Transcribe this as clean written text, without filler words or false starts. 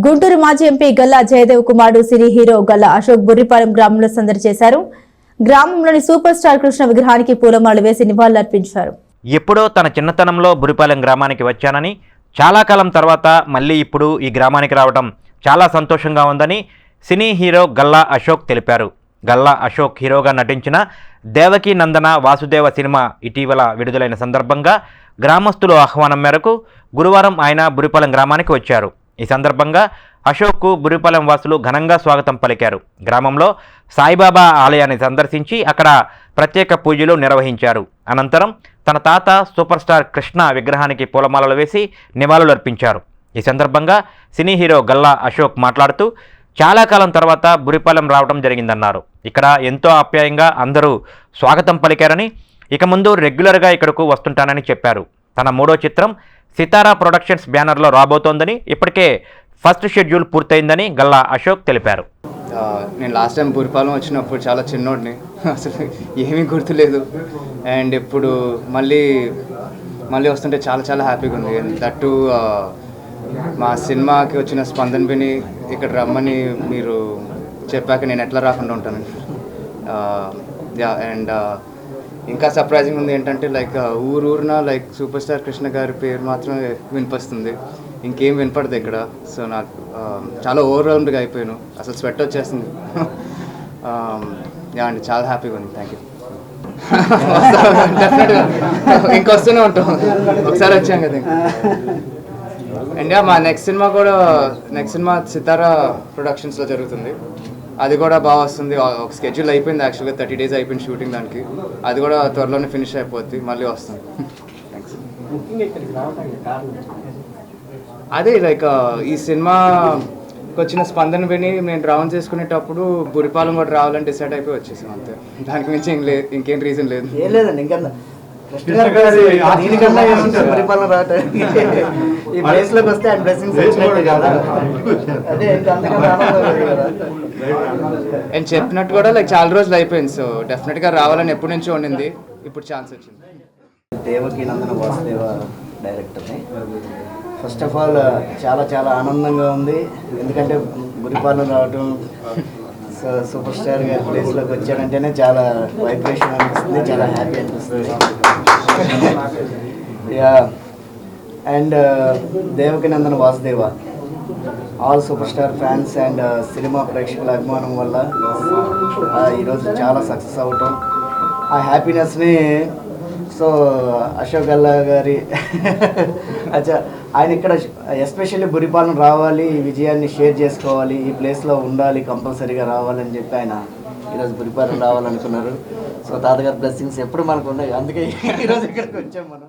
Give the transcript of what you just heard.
గుంటూరు మాజీ ఎంపీ గల్లా జయదేవ్ కుమారుడు cine hero Galla Ashok Burripalem గ్రామంలో సందడి చేశారు. గ్రామంలోని సూపర్ స్టార్ కృష్ణ విగ్రహానికి పూలమాలలు వేసి నివాళులర్పించారు. ఎప్పుడో తన చిన్నతనంలో బుర్రిపాలెం గ్రామానికి వచ్చానని, చాలా కాలం తర్వాత మళ్ళీ ఇప్పుడు ఈ గ్రామానికి రావడం చాలా సంతోషంగా ఉందని సినీ హీరో గల్లా అశోక్ తెలిపారు. గల్లా అశోక్ హీరోగా నటించిన దేవకీ నందన వాసుదేవ సినిమా ఇటీవల విడుదలైన సందర్భంగా గ్రామస్తుల ఆహ్వానం మేరకు గురువారం ఆయన బుర్రిపాలెం గ్రామానికి వచ్చారు. ఈ సందర్భంగా అశోక్కు బుర్రిపాలెం వాసులు ఘనంగా స్వాగతం పలికారు. గ్రామంలో సాయిబాబా ఆలయాన్ని సందర్శించి అక్కడ ప్రత్యేక పూజలు నిర్వహించారు. అనంతరం తన తాత సూపర్ స్టార్ కృష్ణ విగ్రహానికి పూలమాలలు వేసి నివాళులర్పించారు. ఈ సందర్భంగా సినీ హీరో గల్లా అశోక్ మాట్లాడుతూ చాలా కాలం తర్వాత బుర్రిపాలెం రావడం జరిగిందన్నారు. ఇక్కడ ఎంతో ఆప్యాయంగా అందరూ స్వాగతం పలికారని, ఇక ముందు రెగ్యులర్గా ఇక్కడకు వస్తుంటానని చెప్పారు. తన మూడో చిత్రం సితారా ప్రొడక్షన్స్ బ్యానర్లో రాబోతోందని, ఇప్పటికే ఫస్ట్ షెడ్యూల్ పూర్తయిందని గల్లా అశోక్ తెలిపారు. నేను లాస్ట్ టైం బుర్రిపాలెం వచ్చినప్పుడు చాలా చిన్నోడిని, అసలు ఏమీ గుర్తులేదు. అండ్ ఇప్పుడు మళ్ళీ వస్తుంటే చాలా చాలా హ్యాపీగా ఉంది. దట్టు మా సినిమాకి వచ్చిన స్పందన విని ఇక్కడ రమ్మని మీరు చెప్పాక నేను ఎట్లా రాకుండా ఉంటాను. అండ్ ఇంకా సర్ప్రైజింగ్ ఉంది ఏంటంటే ఊరూరున సూపర్ స్టార్ కృష్ణ గారి పేరు మాత్రమే వినిపిస్తుంది, ఇంకేం వినపడదు ఇక్కడ. సో నాకు చాలా ఓవర్వెల్మ్డ్గా అయిపోయాను, అసలు స్వెట్ వచ్చేస్తుంది. అండి చాలా హ్యాపీగా ఉంది. Thank you. డెఫినెట్గా ఇంకొస్తూనే ఉంటాం, ఒకసారి వచ్చాం కదా. అండ్ మా నెక్స్ట్ సినిమా సితారా ప్రొడక్షన్స్లో జరుగుతుంది. అది కూడా బాగా వస్తుంది. ఒక స్కెడ్యూల్ అయిపోయింది, యాక్చువల్గా 30 days అయిపోయింది షూటింగ్ దానికి. అది కూడా త్వరలోనే ఫినిష్ అయిపోద్ది, మళ్ళీ వస్తుంది. థ్యాంక్స్. అదే ఈ సినిమాకి వచ్చిన స్పందన విని నేను రౌండ్ చేసుకునేటప్పుడు బుర్రిపాలెం కూడా రావాలని డిసైడ్ అయిపోయి వచ్చేసాం అంతే. దానికి మించి ఇంకేం రీజన్ లేదు. అండ్ చెప్పినట్టు కూడా చాలా రోజులు అయిపోయింది. సో డెఫినెట్గా రావాలని ఎప్పటి నుంచో ఉండింది, ఇప్పుడు ఛాన్స్ వచ్చింది. దేవకీ నందన వాసుదేవ డైరెక్టర్ని. ఫస్ట్ ఆఫ్ ఆల్ చాలా చాలా ఆనందంగా ఉంది, ఎందుకంటే బుర్రిపాలెం రావటం, సూపర్ స్టార్ గారి ప్లేస్లోకి వచ్చాడంటేనే చాలా వైబ్రేషన్ అనిపిస్తుంది, చాలా హ్యాపీ అనిపిస్తుంది. And Devaki Nandana Vasudeva all super star fans and cinema ప్రేక్షకుల అభిమానం వల్ల ఈరోజు చాలా సక్సెస్ అవ్వటం, ఆ హ్యాపీనెస్ని సో అశోక్ గల్లా గారి ఆయన ఇక్కడ ఎస్పెషల్లీ బుర్రిపాలెం రావాలి, ఈ విజయాన్ని షేర్ చేసుకోవాలి, ఈ ప్లేస్లో ఉండాలి, కంపల్సరీగా రావాలని చెప్పి ఆయన ఈరోజు బుర్రిపాలెం రావాలనుకున్నారు. సో తాతగారి బ్లెస్సింగ్స్ ఎప్పుడు మనకు ఉన్నాయి, అందుకే ఈరోజు ఇక్కడికి వచ్చాం మనం.